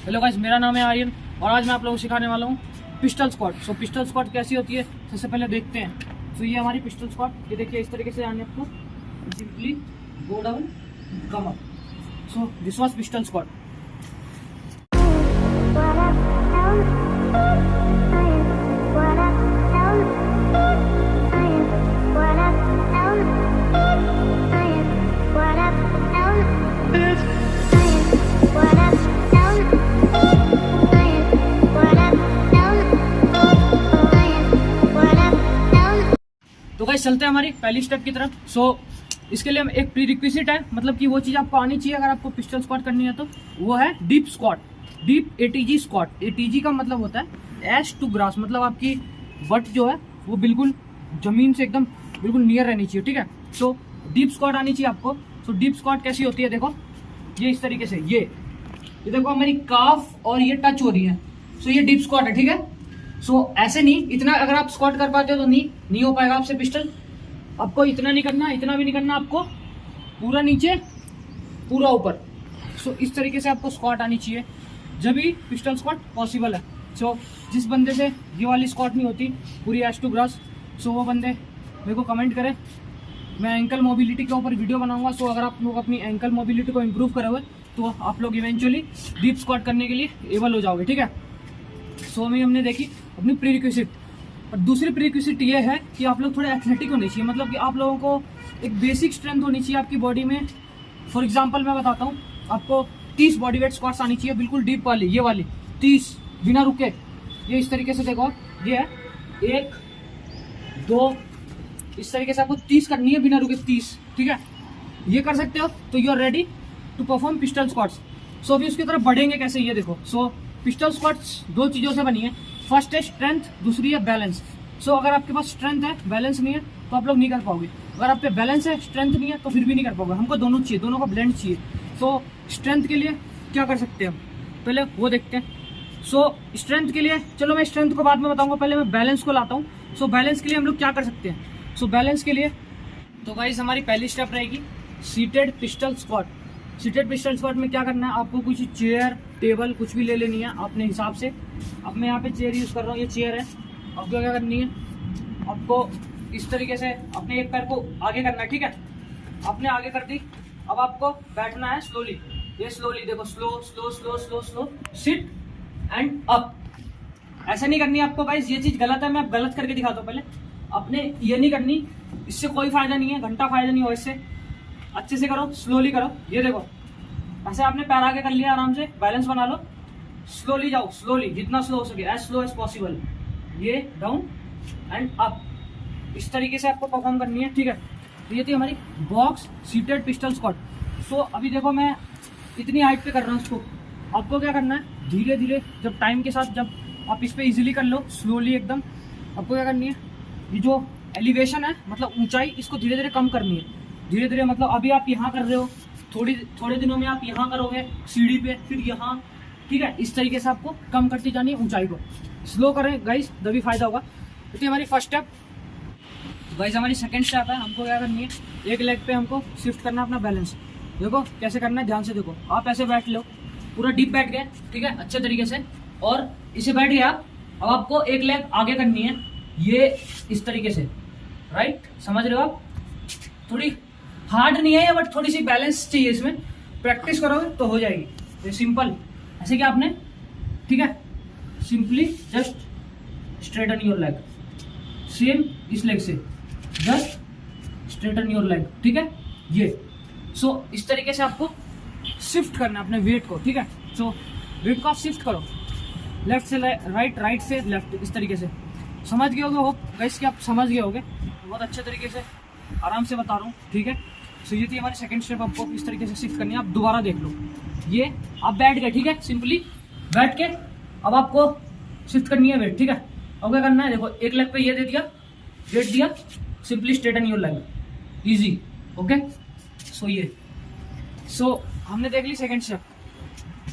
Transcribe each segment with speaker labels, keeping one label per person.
Speaker 1: Hello guys, मेरा नाम है आर्यन और आज मैं आप लोगों को सिखाने वाला हूँ पिस्टल स्क्वाट। सो पिस्टल स्क्वाट कैसी होती है सबसे पहले देखते हैं। तो ये हमारी पिस्टल स्क्वाट, ये देखिए इस तरीके से आने आपको simply go down come up. So this was pistol squat. तो गाइस चलते हैं हमारी पहली स्टेप की तरफ। सो इसके लिए हम एक प्री रिक्विजिट है, मतलब कि वो चीज़ आपको आनी चाहिए अगर आपको पिस्टल स्क्वाट करनी है, तो वो है deep squat, deep ATG squat. ATG का मतलब होता है एश टू ग्रास, मतलब आपकी बट जो है वो बिल्कुल जमीन से एकदम बिल्कुल नियर रहनी चाहिए, ठीक है। सो डीप स्क्वाट आनी चाहिए आपको। सो डीप स्क्वाट कैसी होती है, देखो ये इस तरीके से, ये देखो हमारी काफ और ये टच हो रही है। सो ये डीप स्क्वाट है, ठीक है। सो ऐसे नहीं, इतना अगर आप स्क्वाट कर पाते हो तो नहीं हो पाएगा आपसे पिस्टल। आपको इतना नहीं करना, इतना भी नहीं करना, आपको पूरा नीचे पूरा ऊपर। सो इस तरीके से आपको स्क्वाट आनी चाहिए, जब भी पिस्टल स्क्वाट पॉसिबल है। सो जिस बंदे से ये वाली स्क्वाट नहीं होती पूरी एश टू ग्रास, सो वो बंदे मेरे को कमेंट करें, मैं एंकल मोबिलिटी के ऊपर वीडियो बनाऊंगा। सो अगर आप लोग अपनी एंकल मोबिलिटी को इम्प्रूव करोगे तो आप लोग इवेंचुअली डीप स्क्वाट करने के लिए एबल हो जाओगे, ठीक है। सो हमें हमने देखी अपनी प्री रिक्विजिट। और दूसरी प्री रिक्विजिट ये है कि आप लोग थोड़े एथलेटिक होने चाहिए, मतलब कि आप लोगों को एक बेसिक स्ट्रेंथ होनी चाहिए आपकी बॉडी में। फॉर एग्जांपल मैं बताता हूँ, आपको 30 बॉडी वेट स्क्वाट्स आनी चाहिए, बिल्कुल डीप वाली, ये वाली 30 बिना रुके। ये इस तरीके से देखो, ये है 1 2, इस तरीके से आपको 30 करनी है बिना रुके, 30, ठीक है। ये कर सकते हो तो you are ready to perform pistol squats. So अभी उसकी तरफ बढ़ेंगे कैसे, ये देखो। सो पिस्टल स्क्वाट्स 2 चीज़ों से बनी है, फर्स्ट है स्ट्रेंथ, दूसरी है बैलेंस। सो अगर आपके पास स्ट्रेंथ है, बैलेंस नहीं है, तो आप लोग नहीं कर पाओगे। अगर आप पे बैलेंस है, स्ट्रेंथ नहीं है, तो फिर भी नहीं कर पाओगे। हमको दोनों चाहिए, दोनों का ब्लेंड चाहिए। तो स्ट्रेंथ के लिए क्या कर सकते हैं हम, पहले वो देखते हैं। सो स्ट्रेंथ के लिए, चलो मैं स्ट्रेंथ को बाद में बताऊंगा, पहले मैं बैलेंस को लाता हूँ। सो बैलेंस के लिए हम लोग क्या कर सकते हैं। सो बैलेंस के लिए तो गाइस हमारी पहली स्टेप रहेगी seated pistol squat. Seated pistol squat में क्या करना है, आपको कुछ चेयर टेबल कुछ भी ले लेनी है अपने हिसाब से। अब मैं यहाँ पे चेयर यूज़ कर रहा हूँ, ये चेयर है। आपको क्या करनी है, आपको इस तरीके से अपने एक पैर को आगे करना है, ठीक है। आपने आगे कर दी, अब आपको बैठना है स्लोली। ये स्लोली देखो, slow slow slow slow slow, sit and up. ऐसा नहीं करनी आपको गाइस, ये चीज़ गलत है, मैं अब गलत करके दिखाता हूँ। पहले अपने ये नहीं करनी, इससे कोई फायदा नहीं है, घंटा फायदा नहीं हो इससे। अच्छे से करो, स्लोली करो। ये देखो ऐसे आपने पैर आगे कर लिया, आराम से बैलेंस बना लो, स्लोली जाओ, स्लोली जितना स्लो हो सके, एज स्लो एज पॉसिबल। ये डाउन एंड अप, इस तरीके से आपको परफॉर्म करनी है, ठीक है। तो ये थी हमारी बॉक्स सीटेड पिस्टल स्क्वाट। सो अभी देखो मैं इतनी हाइट पे कर रहा हूँ इसको। आपको क्या करना है, धीरे धीरे जब टाइम के साथ जब आप इस पर इजीली कर लो, स्लोली एकदम, आपको क्या करनी है, ये जो एलिवेशन है मतलब ऊंचाई, इसको धीरे धीरे कम करनी है। धीरे धीरे मतलब अभी आप यहाँ कर रहे हो, थोड़े दिनों में आप यहाँ करोगे सीढ़ी पे, फिर यहाँ, ठीक है। इस तरीके से आपको कम करती जानी है ऊंचाई को। स्लो करें गाइस, तभी फायदा होगा। तो हमारी फर्स्ट स्टेप। गाइस हमारी सेकंड स्टेप है, हमको क्या करनी है, एक लेग पे हमको शिफ्ट करना है अपना बैलेंस। देखो कैसे करना है, ध्यान से देखो। आप ऐसे बैठ लो, पूरा डीप बैठ गए, ठीक है, अच्छे तरीके से। और इसे बैठ गया, अब आपको एक लेग आगे करनी है, ये इस तरीके से, राइट, समझ रहे हो आप। थोड़ी हार्ड नहीं है बट थोड़ी सी बैलेंस चाहिए इसमें, प्रैक्टिस करोगे तो हो जाएगी। ये सिंपल ऐसे क्या आपने, ठीक है, simply just straighten your leg, same इस लेग से जस्ट स्ट्रेटन योर लेग, ठीक है। ये सो इस तरीके से आपको शिफ्ट करना है अपने वेट को, ठीक है। सो वेट को आप शिफ्ट करो, लेफ्ट से राइट, राइट से लेफ्ट, इस तरीके से। समझ गए होगे, होप गाइस कि आप समझ गए होगे, बहुत अच्छे तरीके से आराम से बता रहा हूँ, ठीक है। सो ये थी हमारी सेकंड स्टेप, आपको इस तरीके से शिफ्ट करनी है। आप दोबारा देख लो, ये आप बैठ गए, ठीक है, सिंपली बैठ के अब आपको शिफ्ट करनी है वेट, ठीक है। अब क्या करना है, देखो एक लेग पे ये दे दिया, वेट दिया, simply straighten your leg, easy, okay. So ये हमने देख ली सेकंड स्टेप।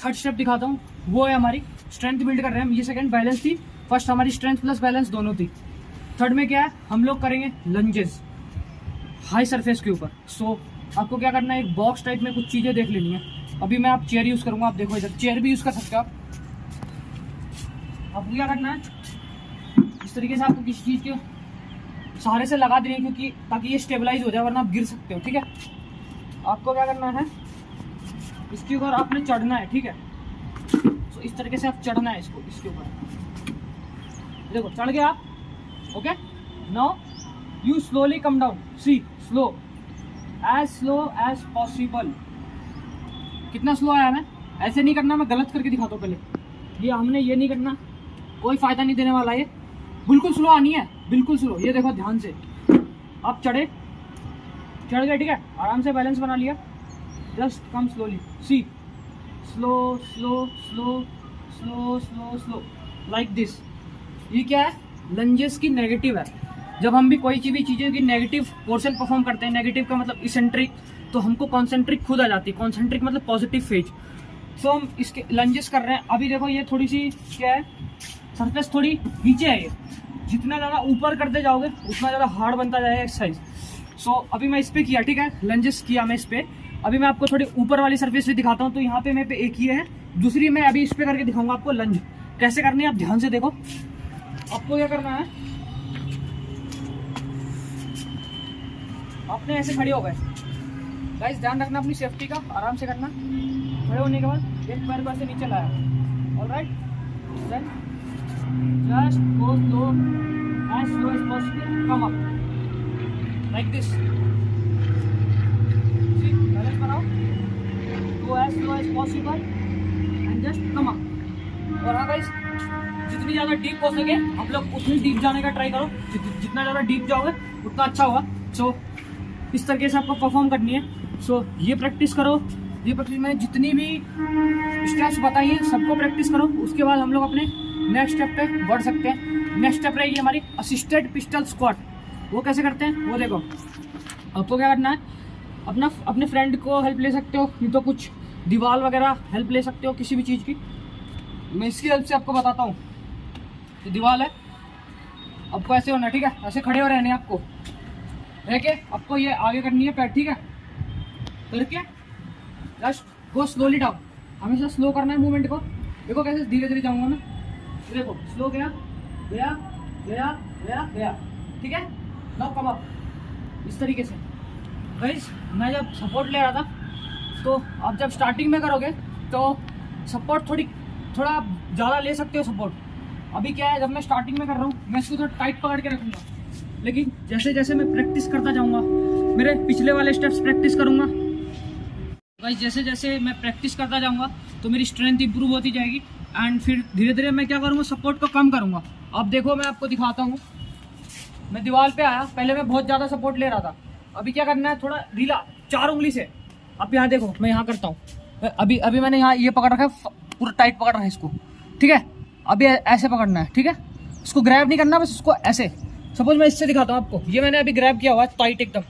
Speaker 1: थर्ड स्टेप दिखाता हूँ, वो है हमारी स्ट्रेंथ बिल्ड कर रहे हैं हम। ये सेकंड बैलेंस थी, फर्स्ट हमारी स्ट्रेंथ प्लस बैलेंस दोनों थी। थर्ड में क्या है, हम लोग करेंगे लंजेस हाई सरफेस के ऊपर। सो आपको क्या करना है, एक बॉक्स टाइप में कुछ चीज़ें देख लेनी है, अभी मैं आप चेयर यूज करूंगा, आप देखो इधर चेयर भी यूज कर सकते हो आप। आपको क्या करना है, इस तरीके से आपको किसी चीज के सहारे से लगा देनी है, क्योंकि ताकि ये स्टेबलाइज हो जाए, वरना आप गिर सकते हो। ठीक है, आपको क्या करना है, इसके ऊपर आपने चढ़ना है। ठीक है, तो इस तरीके से आप चढ़ना है इसको, इसके ऊपर देखो चढ़ गए आप। Okay, now you slowly come down, see slow as possible. कितना स्लो आया मैं, ऐसे नहीं करना, मैं गलत करके दिखाता हूँ पहले। ये हमने ये नहीं करना, कोई फायदा नहीं देने वाला, ये बिल्कुल स्लो आनी है, बिल्कुल स्लो। ये देखो ध्यान से आप चढ़ गए। ठीक है, आराम से बैलेंस बना लिया, just come slowly, see slow slow slow slow slow slow like this. ये क्या है, लंजेस की नेगेटिव है। जब हम भी कोई चीज़ें की नेगेटिव पोर्शन परफॉर्म करते हैं, नेगेटिव का मतलब इसेंट्रिक, तो हमको कॉन्सेंट्रिक खुद आ जाती है। कॉन्सेंट्रिक मतलब पॉजिटिव फेज। तो हम इसके लंजेस कर रहे हैं। अभी देखो ये थोड़ी सी क्या है, सरफेस थोड़ी नीचे है। ये जितना ज़्यादा ऊपर करते जाओगे उतना ज़्यादा हार्ड बनता जाएगा एक्सरसाइज। सो अभी मैं इस पर किया, ठीक है, लंजेस किया मैं इस पर। अभी मैं आपको थोड़ी ऊपर वाली सरफेस से दिखाता हूँ। तो यहाँ पे मेरे पे एक ये है, दूसरी मैं अभी इस पे करके दिखाऊंगा आपको लंज कैसे करनी है। आप ध्यान से देखो, आपको क्या करना है, आपने ऐसे खड़े हो गए। गाइस ध्यान रखना अपनी सेफ्टी का, आराम से करना। खड़े होने के बाद एक पैर से नीचे लाया, alright, then just go slow as possible, come up like this. See balance बनाओ, go as slow as possible and just come up. और हाँ गाइस, जितनी ज़्यादा डीप हो सके आप लोग उतनी डीप जाने का ट्राई करो। जितना ज़्यादा डीप जाओगे उतना अच्छा होगा। सो इस तरीके से आपको परफॉर्म करनी है। सो ये प्रैक्टिस करो, ये प्रैक्टिस मैंने जितनी भी स्टेप्स बताई हैं सबको प्रैक्टिस करो। उसके बाद हम लोग अपने नेक्स्ट स्टेप पे बढ़ सकते हैं। नेक्स्ट स्टेप रहेगी हमारी असिस्टेड पिस्टल स्क्वाट। वो कैसे करते हैं वो देखो। आपको क्या करना है, अपने फ्रेंड को हेल्प ले सकते हो, नहीं तो कुछ दीवार वगैरह हेल्प ले सकते हो किसी भी चीज़ की। मैं इसकी हेल्प से आपको बताता हूँ। तो दीवार है, आपको ऐसे होना है, ठीक है, ऐसे खड़े हो रहने आपको रह के। आपको ये आगे करनी है पैर, ठीक है, करके जस्ट गो स्लोली डाउन। हमेशा स्लो करना है मूवमेंट को। देखो कैसे धीरे धीरे जाऊंगा मैं, देखो स्लो गया गया गया गया गया, ठीक है। नाउ कम अप, इस तरीके से। गाइस मैं जब सपोर्ट ले रहा था, तो आप जब स्टार्टिंग में करोगे तो सपोर्ट थोड़ा ज़्यादा ले सकते हो सपोर्ट। अभी क्या है, जब मैं स्टार्टिंग में कर रहा हूँ मैं इसको थोड़ा टाइट पकड़ के रखूँगा, लेकिन जैसे जैसे मैं प्रैक्टिस करता जाऊँगा, मेरे पिछले वाले स्टेप्स प्रैक्टिस करूँगा गाइस, जैसे जैसे मैं प्रैक्टिस करता जाऊँगा तो मेरी स्ट्रेंथ इंप्रूव होती जाएगी। एंड फिर धीरे धीरे मैं क्या करूँगा, सपोर्ट को कम करूँगा। अब देखो मैं आपको दिखाता हूँ। मैं दीवार पे आया, पहले मैं बहुत ज़्यादा सपोर्ट ले रहा था। अभी क्या करना है, थोड़ा ढीला 4 उंगली से। अब यहाँ देखो मैं यहाँ करता हूँ। अभी मैंने यहाँ ये पकड़ रखा है, पूरा टाइट पकड़ रहा है इसको, ठीक है। अभी ऐसे पकड़ना है, ठीक है, इसको ग्रैब नहीं करना, बस इसको ऐसे। सपोज मैं इससे दिखाता हूँ आपको। ये मैंने अभी ग्रैब किया हुआ है टाइट एकदम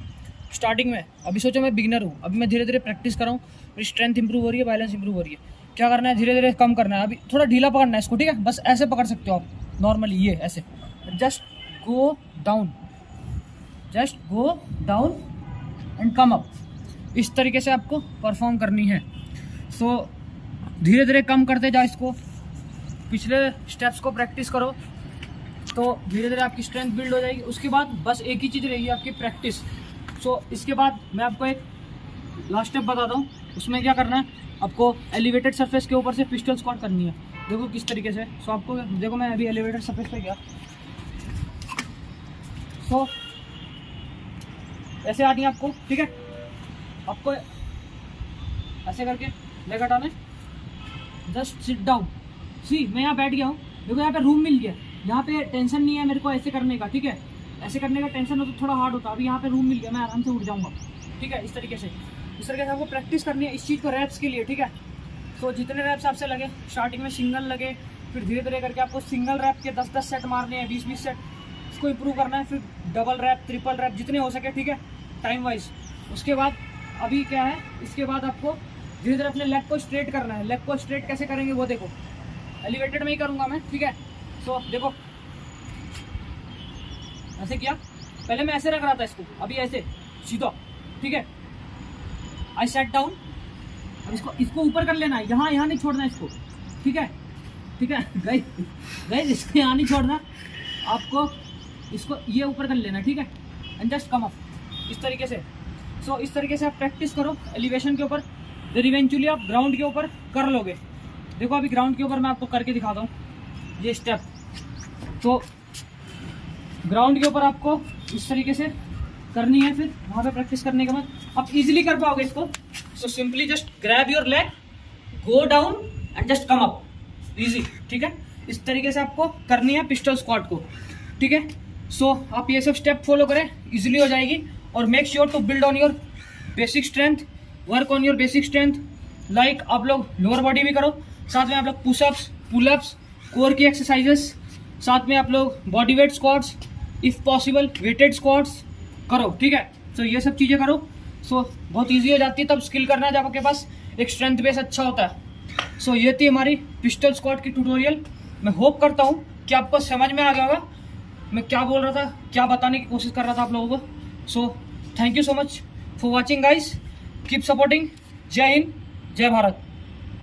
Speaker 1: स्टार्टिंग में। अभी सोचो मैं बिगिनर हूँ, अभी मैं धीरे धीरे प्रैक्टिस कर रहा हूँ, मेरी स्ट्रेंथ इंप्रूव हो रही है, बैलेंस इंप्रूव हो रही है। क्या करना है, धीरे धीरे कम करना है। अभी थोड़ा ढीला पकड़ना है इसको, ठीक है, बस ऐसे पकड़ सकते हो आप नॉर्मली, ये ऐसे। Just go down, just go down and come up. इस तरीके से आपको परफॉर्म करनी है। सो धीरे धीरे कम करते जाओ इसको, पिछले स्टेप्स को प्रैक्टिस करो, तो धीरे धीरे आपकी स्ट्रेंथ बिल्ड हो जाएगी। उसके बाद बस एक ही चीज़ रहेगी, आपकी प्रैक्टिस। सो इसके बाद मैं आपको एक लास्ट स्टेप बताता हूँ। उसमें क्या करना है, आपको एलिवेटेड सरफेस के ऊपर से पिस्टल स्क्वाट करनी है। देखो किस तरीके से। सो आपको देखो, मैं अभी एलिवेटेड सरफेस पे गया, सो ऐसे आनी है आपको, ठीक है। आपको ऐसे करके लेग हटाना है, जस्ट सिट डाउन। सी मैं यहाँ बैठ गया हूँ, देखो यहाँ पे रूम मिल गया, यहाँ पे टेंशन नहीं है मेरे को ऐसे करने का, ठीक है। ऐसे करने का टेंशन हो तो थोड़ा हार्ड होता है। अभी यहाँ पे रूम मिल गया, मैं आराम से उठ जाऊँगा, ठीक है। इस तरीके से आपको प्रैक्टिस करनी है इस चीज़ को, रैप्स के लिए, ठीक है। तो जितने रैप्स आपसे लगे, स्टार्टिंग में सिंगल लगे, फिर धीरे धीरे करके आपको सिंगल रैप के 10-10 सेट मारने हैं, 20-20 सेट, इसको इंप्रूव करना है। फिर डबल रैप, ट्रिपल रैप, जितने हो सके, ठीक है, टाइम वाइज। उसके बाद अभी क्या है, इसके बाद आपको धीरे धीरे अपने लेग को स्ट्रेट करना है। लेग को स्ट्रेट कैसे करेंगे वो देखो, एलिवेटेड में ही करूँगा मैं, ठीक है। सो देखो ऐसे किया, पहले मैं ऐसे रख रहा था इसको, अभी ऐसे सीधा, ठीक है। आई सेट डाउन, अब इसको ऊपर कर लेना है, यहाँ नहीं छोड़ना इसको, ठीक है गाइस इसको यहाँ नहीं छोड़ना आपको, इसको ये ऊपर कर लेना, ठीक है, एंड जस्ट कम अप इस तरीके से। सो इस तरीके से आप प्रैक्टिस करो एलिवेशन के ऊपर, फिर इवेंचुअली आप ग्राउंड के ऊपर कर लोगे। देखो अभी ग्राउंड के ऊपर मैं आपको करके दिखाता हूँ ये स्टेप। तो ग्राउंड के ऊपर आपको इस तरीके से करनी है, फिर वहाँ पे प्रैक्टिस करने के बाद आप इजीली कर पाओगे इसको। So simply just grab your leg, go down and just come up, easy, ठीक है। इस तरीके से आपको करनी है पिस्टल स्क्वाट को, ठीक है। सो आप ये सब स्टेप फॉलो करें, इजीली हो जाएगी। और make sure to build on your basic strength, work on your basic strength. Like आप लोग लोअर बॉडी भी करो, साथ में आप लोग पुशअप्स, पुलअप्स, कोर की एक्सरसाइजेस, साथ में आप लोग body weight squats, if possible weighted squats करो, ठीक है। सो ये सब चीज़ें करो, सो बहुत ईजी हो जाती है तब स्किल करना जब आपके पास एक स्ट्रेंथ बेस अच्छा होता है। सो ये थी हमारी पिस्टल स्क्वाट की ट्यूटोरियल। मैं होप करता हूँ कि आपको समझ में आ गया होगा मैं क्या बोल रहा था, क्या बताने की कोशिश कर रहा था आप लोगों को। So thank you so much for watching guys, keep supporting. जय हिंद, जय भारत।